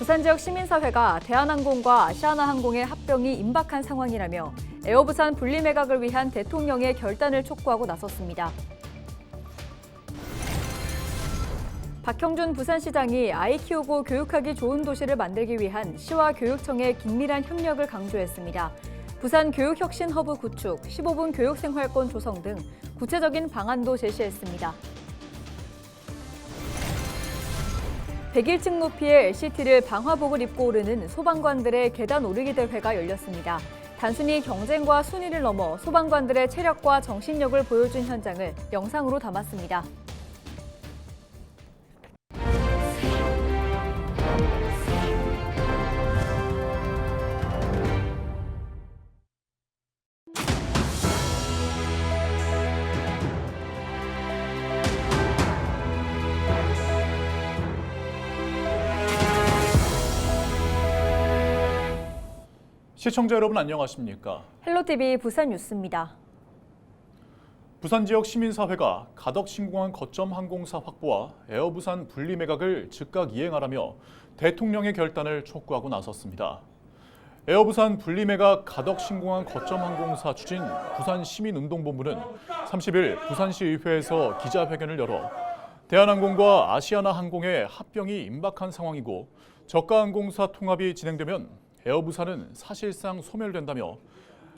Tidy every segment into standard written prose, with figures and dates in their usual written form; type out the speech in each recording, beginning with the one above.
부산 지역 시민사회가 대한항공과 아시아나항공의 합병이 임박한 상황이라며 에어부산 분리 매각을 위한 대통령의 결단을 촉구하고 나섰습니다. 박형준 부산시장이 아이 키우고 교육하기 좋은 도시를 만들기 위한 시와 교육청의 긴밀한 협력을 강조했습니다. 부산 교육혁신허브 구축, 15분 교육생활권 조성 등 구체적인 방안도 제시했습니다. 101층 높이의 LCT를 방화복을 입고 오르는 소방관들의 계단 오르기 대회가 열렸습니다. 단순히 경쟁과 순위를 넘어 소방관들의 체력과 정신력을 보여준 현장을 영상으로 담았습니다. 시청자 여러분 안녕하십니까? 헬로티비 부산 뉴스입니다. 부산 지역 시민사회가 가덕 신공항 거점 항공사 확보와 에어부산 분리 매각을 즉각 이행하라며 대통령의 결단을 촉구하고 나섰습니다. 에어부산 분리 매각 가덕 신공항 거점 항공사 추진 부산시민운동본부는 30일 부산시의회에서 기자회견을 열어 대한항공과 아시아나항공의 합병이 임박한 상황이고 저가항공사 통합이 진행되면 에어부산은 사실상 소멸된다며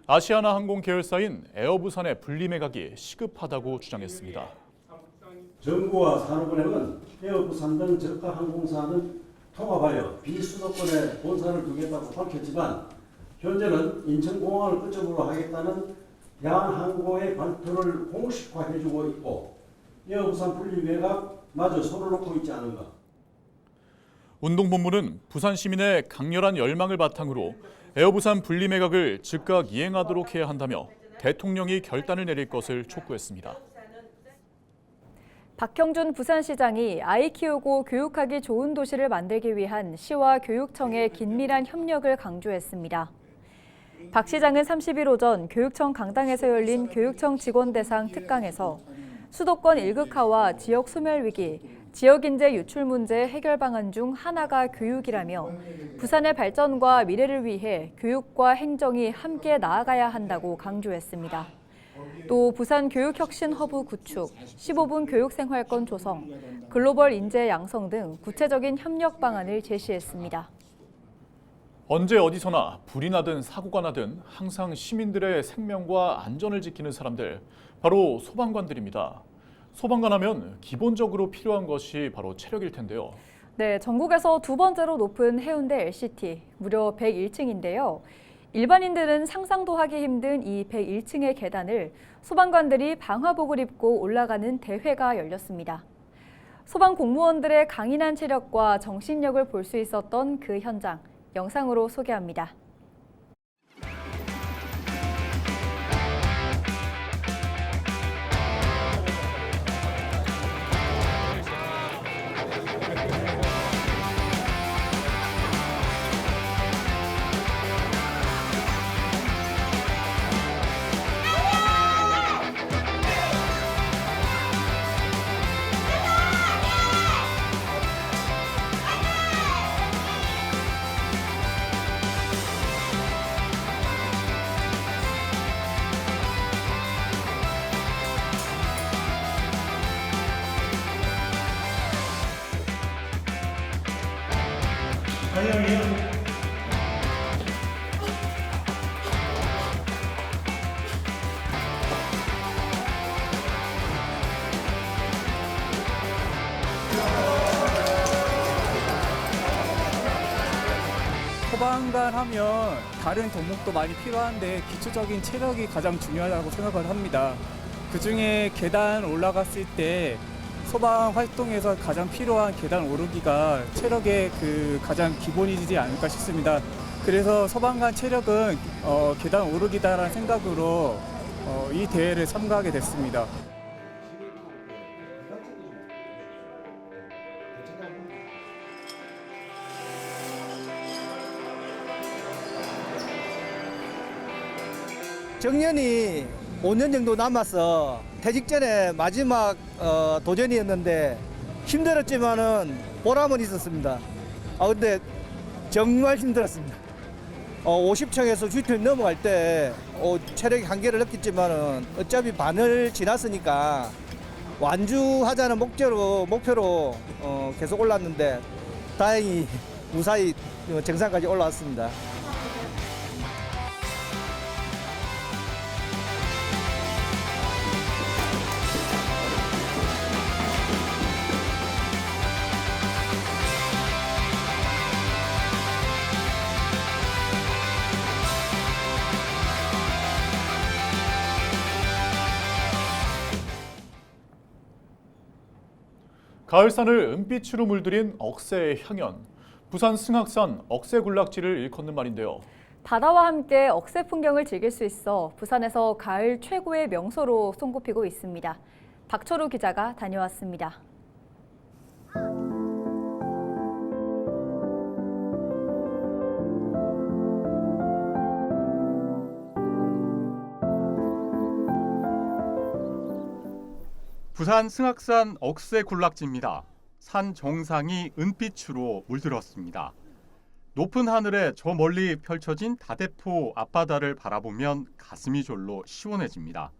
아시아나항공 계열사인 에어부산의 분리 매각이 시급하다고 주장했습니다. 정부와 산업은행은 에어부산 등 저가 항공사는 통합하여 비수도권에 본사를 두겠다고 밝혔지만 현재는 인천공항을 거점으로 하겠다는 대한항공의 발표를 공식화해주고 있고 에어부산 분리 매각마저 손을 놓고 있지 않은가. 운동본부는 부산 시민의 강렬한 열망을 바탕으로 에어부산 분리 매각을 즉각 이행하도록 해야 한다며 대통령이 결단을 내릴 것을 촉구했습니다. 박형준 부산시장이 아이 키우고 교육하기 좋은 도시를 만들기 위한 시와 교육청의 긴밀한 협력을 강조했습니다. 박 시장은 30일 오전 교육청 강당에서 열린 교육청 직원 대상 특강에서 수도권 일극화와 지역 소멸 위기, 지역 인재 유출 문제 해결 방안 중 하나가 교육이라며 부산의 발전과 미래를 위해 교육과 행정이 함께 나아가야 한다고 강조했습니다. 또 부산 교육혁신 허브 구축, 15분 교육생활권 조성, 글로벌 인재 양성 등 구체적인 협력 방안을 제시했습니다. 언제 어디서나 불이 나든 사고가 나든 항상 시민들의 생명과 안전을 지키는 사람들, 바로 소방관들입니다. 소방관 하면 기본적으로 필요한 것이 바로 체력일 텐데요. 네, 전국에서 두 번째로 높은 해운대 LCT, 무려 101층인데요. 일반인들은 상상도 하기 힘든 이 101층의 계단을 소방관들이 방화복을 입고 올라가는 대회가 열렸습니다. 소방 공무원들의 강인한 체력과 정신력을 볼 수 있었던 그 현장, 영상으로 소개합니다. 소방관 하면 다른 덕목도 많이 필요한데 기초적인 체력이 가장 중요하다고 생각을 합니다. 그중에 계단 올라갔을 때 소방 활동에서 가장 필요한 계단 오르기가 체력의 가장 기본이지 않을까 싶습니다. 그래서 소방관 체력은 계단 오르기다라는 생각으로 이 대회를 참가하게 됐습니다. 정년이 5년 정도 남아서 퇴직 전에 마지막 도전이었는데 힘들었지만은 보람은 있었습니다. 근데 정말 힘들었습니다. 50층에서 주택 넘어갈 때 체력의 한계를 느꼈지만은 어차피 반을 지났으니까 완주하자는 목표로 계속 올랐는데 다행히 무사히 정상까지 올라왔습니다. 가을산을 은빛으로 물들인 억새의 향연. 부산 승악산 억새군락지를 일컫는 말인데요. 바다와 함께 억새 풍경을 즐길 수 있어 부산에서 가을 최고의 명소로 손꼽히고 있습니다. 박철우 기자가 다녀왔습니다. 부산 승악산 억새군락지입니다. 산 정상이 은빛으로 물들었습니다. 높은 하늘에 저 멀리 펼쳐진 다대포 앞바다를 바라보면 가슴이 졸로 시원해집니다.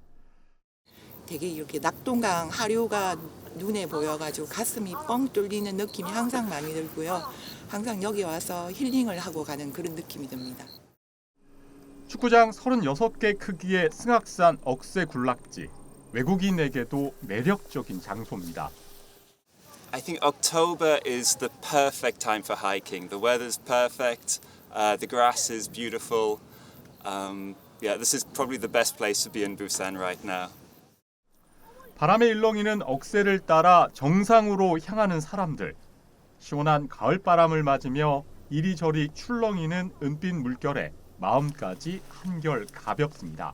되게 이렇게 낙동강 하류가 눈에 보여가지고 가슴이 뻥 뚫리는 느낌이 항상 많이 들고요. 항상 여기 와서 힐링을 하고 가는 그런 느낌이 듭니다. 축구장 36개 크기의 승악산 억새군락지. 외국인에게도 매력적인 장소입니다. I think October is the perfect time for hiking. The weather's perfect, the grass is beautiful. This is probably the best place to be in Busan right now. 바람에 일렁이는 억새를 따라 정상으로 향하는 사람들. 시원한 가을바람을 맞으며 이리저리 출렁이는 은빛 물결에 마음까지 한결 가볍습니다.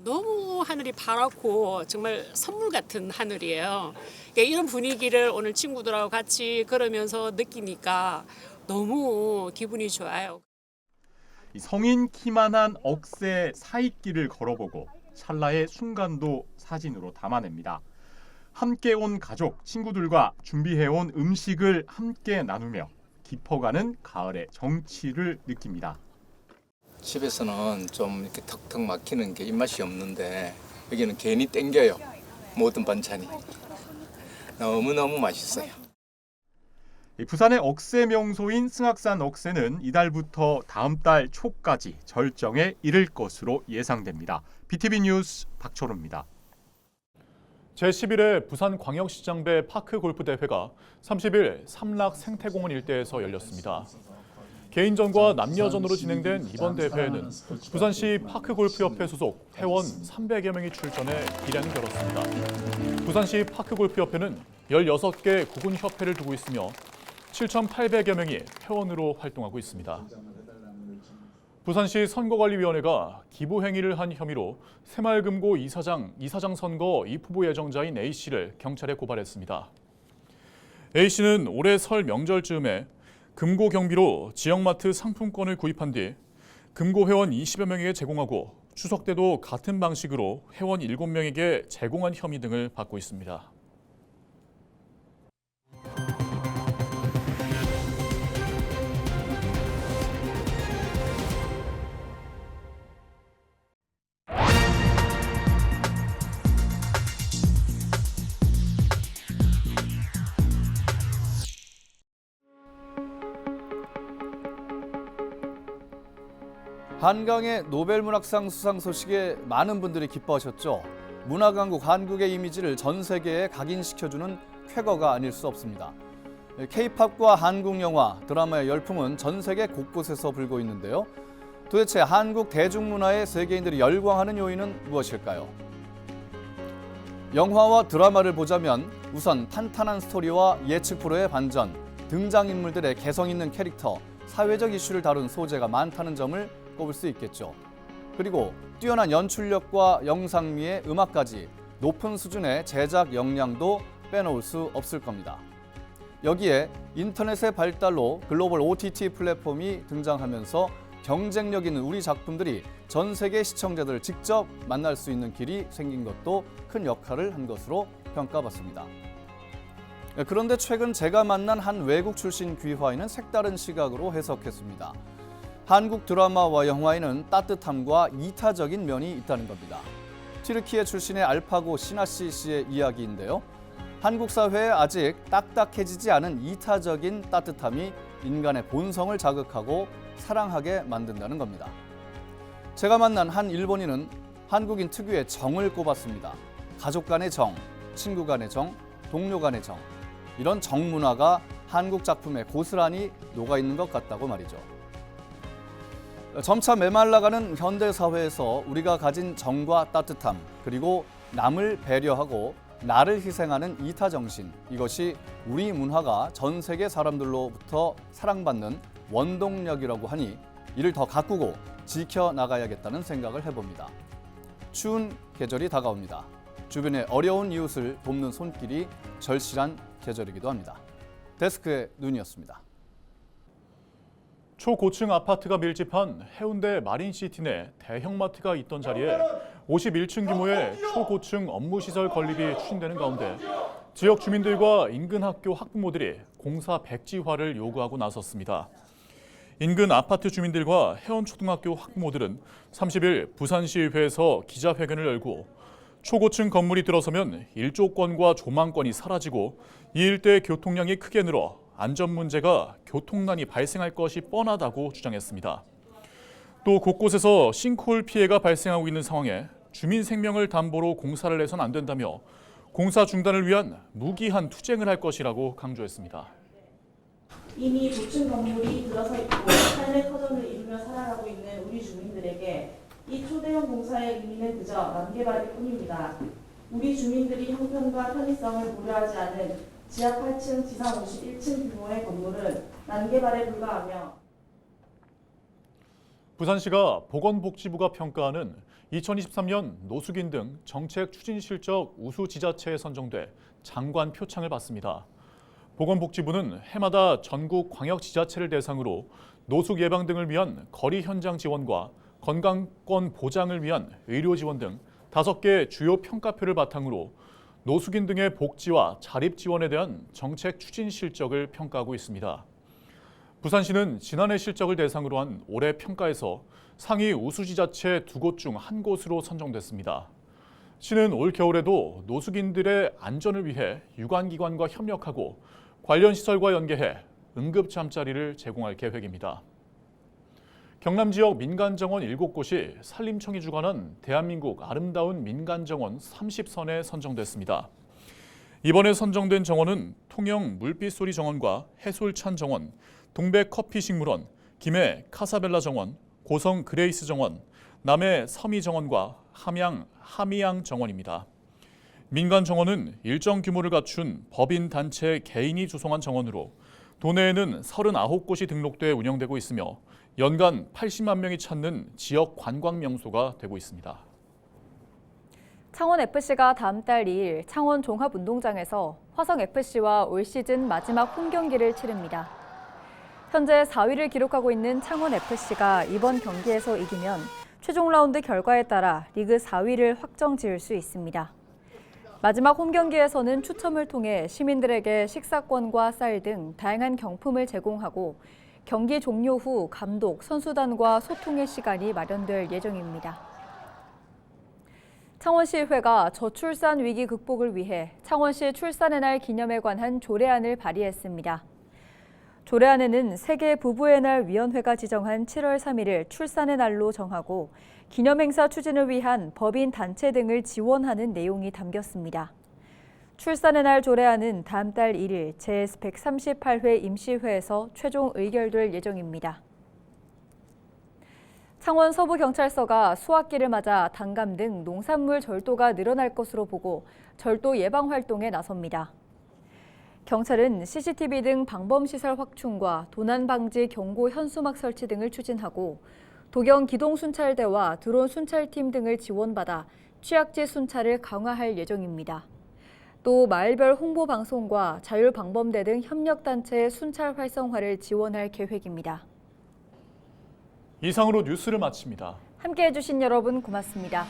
너무 하늘이 파랗고 정말 선물 같은 하늘이에요. 이런 분위기를 오늘 친구들하고 같이 걸으면서 느끼니까 너무 기분이 좋아요. 성인 키만한 억새 사이길을 걸어보고 찰나의 순간도 사진으로 담아냅니다. 함께 온 가족, 친구들과 준비해온 음식을 함께 나누며 깊어가는 가을의 정취를 느낍니다. 집에서는 좀 이렇게 턱턱 막히는 게 입맛이 없는데 여기는 괜히 땡겨요. 모든 반찬이. 너무너무 맛있어요. 부산의 억새 명소인 승악산 억새는 이달부터 다음 달 초까지 절정에 이를 것으로 예상됩니다. BTV 뉴스 박철우입니다. 제11회 부산광역시장배 파크골프대회가 30일 삼락 생태공원 일대에서 열렸습니다. 개인전과 남녀전으로 진행된 이번 대회에는 부산시 파크골프협회 소속 회원 300여 명이 출전해 기량을 겨뤘습니다. 부산시 파크골프협회는 16개 구군협회를 두고 있으며 7,800여 명이 회원으로 활동하고 있습니다. 부산시 선거관리위원회가 기부행위를 한 혐의로 새마을금고 이사장 선거 입후보 예정자인 A씨를 경찰에 고발했습니다. A씨는 올해 설 명절 즈음에 금고 경비로 지역마트 상품권을 구입한 뒤 금고 회원 20여 명에게 제공하고 추석 때도 같은 방식으로 회원 7명에게 제공한 혐의 등을 받고 있습니다. 한강의 노벨문학상 수상 소식에 많은 분들이 기뻐하셨죠. 문화강국 한국의 이미지를 전 세계에 각인시켜주는 쾌거가 아닐 수 없습니다. K-팝과 한국 영화, 드라마의 열풍은 전 세계 곳곳에서 불고 있는데요. 도대체 한국 대중문화에 세계인들이 열광하는 요인은 무엇일까요? 영화와 드라마를 보자면 우선 탄탄한 스토리와 예측 불허의 반전, 등장인물들의 개성 있는 캐릭터, 사회적 이슈를 다룬 소재가 많다는 점을 꼽을 수 있겠죠. 그리고 뛰어난 연출력과 영상미의 음악까지 높은 수준의 제작 역량도 빼놓을 수 없을 겁니다. 여기에 인터넷의 발달로 글로벌 OTT 플랫폼이 등장하면서 경쟁력 있는 우리 작품들이 전 세계 시청자들을 직접 만날 수 있는 길이 생긴 것도 큰 역할을 한 것으로 평가받습니다. 그런데 최근 제가 만난 한 외국 출신 귀화인은 색다른 시각으로 해석했습니다. 한국 드라마와 영화에는 따뜻함과 이타적인 면이 있다는 겁니다. 튀르키예 출신의 알파고 시나시 씨의 이야기인데요. 한국 사회에 아직 딱딱해지지 않은 이타적인 따뜻함이 인간의 본성을 자극하고 사랑하게 만든다는 겁니다. 제가 만난 한 일본인은 한국인 특유의 정을 꼽았습니다. 가족 간의 정, 친구 간의 정, 동료 간의 정. 이런 정 문화가 한국 작품에 고스란히 녹아있는 것 같다고 말이죠. 점차 메말라가는 현대 사회에서 우리가 가진 정과 따뜻함, 그리고 남을 배려하고 나를 희생하는 이타 정신, 이것이 우리 문화가 전 세계 사람들로부터 사랑받는 원동력이라고 하니 이를 더 가꾸고 지켜나가야겠다는 생각을 해봅니다. 추운 계절이 다가옵니다. 주변의 어려운 이웃을 돕는 손길이 절실한 계절이기도 합니다. 데스크의 눈이었습니다. 초고층 아파트가 밀집한 해운대 마린시티 내 대형마트가 있던 자리에 51층 규모의 초고층 업무시설 건립이 추진되는 가운데 지역 주민들과 인근 학교 학부모들이 공사 백지화를 요구하고 나섰습니다. 인근 아파트 주민들과 해원초등학교 학부모들은 30일 부산시의회에서 기자회견을 열고 초고층 건물이 들어서면 일조권과 조망권이 사라지고 이 일대 교통량이 크게 늘어 안전 문제가 교통난이 발생할 것이 뻔하다고 주장했습니다. 또 곳곳에서 싱크홀 피해가 발생하고 있는 상황에 주민 생명을 담보로 공사를 해서는 안 된다며 공사 중단을 위한 무기한 투쟁을 할 것이라고 강조했습니다. 이미 고층 건물이 들어서 있고 삶의 터전을 이루며 살아가고 있는 우리 주민들에게 이 초대형 공사의 의미는 그저 난개발일 뿐입니다. 우리 주민들이 형편과 편의성을 고려하지 않은 지하 8층, 지상 51층 규모의 건물은 난개발에 불과하며 부산시가 보건복지부가 평가하는 2023년 노숙인 등 정책 추진 실적 우수 지자체에 선정돼 장관 표창을 받습니다. 보건복지부는 해마다 전국 광역지자체를 대상으로 노숙 예방 등을 위한 거리 현장 지원과 건강권 보장을 위한 의료 지원 등 5개 주요 평가표를 바탕으로 노숙인 등의 복지와 자립 지원에 대한 정책 추진 실적을 평가하고 있습니다. 부산시는 지난해 실적을 대상으로 한 올해 평가에서 상위 우수지자체 2곳 중 1곳으로 선정됐습니다. 시는 올 겨울에도 노숙인들의 안전을 위해 유관기관과 협력하고 관련 시설과 연계해 응급잠자리를 제공할 계획입니다. 경남 지역 민간정원 7곳이 산림청이 주관한 대한민국 아름다운 민간정원 30선에 선정됐습니다. 이번에 선정된 정원은 통영 물빛소리 정원과 해솔찬 정원, 동백 커피식물원, 김해 카사벨라 정원, 고성 그레이스 정원, 남해 서미 정원과 함양 하미양 정원입니다. 민간 정원은 일정 규모를 갖춘 법인 단체 개인이 조성한 정원으로 도내에는 39곳이 등록돼 운영되고 있으며 연간 80만 명이 찾는 지역 관광 명소가 되고 있습니다. 창원FC가 다음 달 2일 창원 종합운동장에서 화성FC와 올 시즌 마지막 홈 경기를 치릅니다. 현재 4위를 기록하고 있는 창원FC가 이번 경기에서 이기면 최종 라운드 결과에 따라 리그 4위를 확정지을 수 있습니다. 마지막 홈 경기에서는 추첨을 통해 시민들에게 식사권과 쌀 등 다양한 경품을 제공하고 경기 종료 후 감독, 선수단과 소통의 시간이 마련될 예정입니다. 창원시의회가 저출산 위기 극복을 위해 창원시 출산의 날 기념에 관한 조례안을 발의했습니다. 조례안에는 세계 부부의 날 위원회가 지정한 7월 3일을 출산의 날로 정하고 기념행사 추진을 위한 법인 단체 등을 지원하는 내용이 담겼습니다. 출산의 날 조례안은 다음 달 1일 제138회 임시회에서 최종 의결될 예정입니다. 창원 서부경찰서가 수확기를 맞아 단감 등 농산물 절도가 늘어날 것으로 보고 절도 예방 활동에 나섭니다. 경찰은 CCTV 등 방범시설 확충과 도난 방지 경고 현수막 설치 등을 추진하고 도경 기동순찰대와 드론 순찰팀 등을 지원받아 취약지 순찰을 강화할 예정입니다. 또 마을별 홍보방송과 자율방범대 등 협력단체의 순찰 활성화를 지원할 계획입니다. 이상으로 뉴스를 마칩니다. 함께해 주신 여러분 고맙습니다.